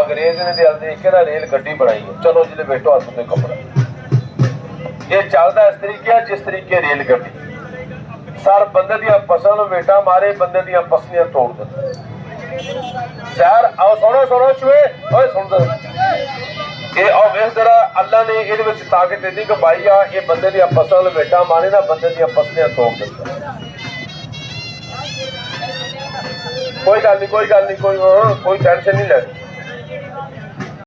अंग्रेज ने दिल देख के ना रेल गड्डी बनाई है, चलो जिले बैठो हाथ में कपड़ा। ये चलता इस तरीके जिस तरीके रेल गड्डी सर बंदे दियां पसंद वेटा मारे, बंदे दियां पसलियां तोड़ दे। सर आओ सुनो सुनो चुए ओए सुन दे ये आओ वेख जरा अल्लाह ने इहदे विच ताकत दी कि भाई आ ये बंदे दियां पसंद वेटा मारे ना, बंदे दियां पसलियां तोड़ दे। कोई गल नहीं कोई टेंशन नहीं लेनी।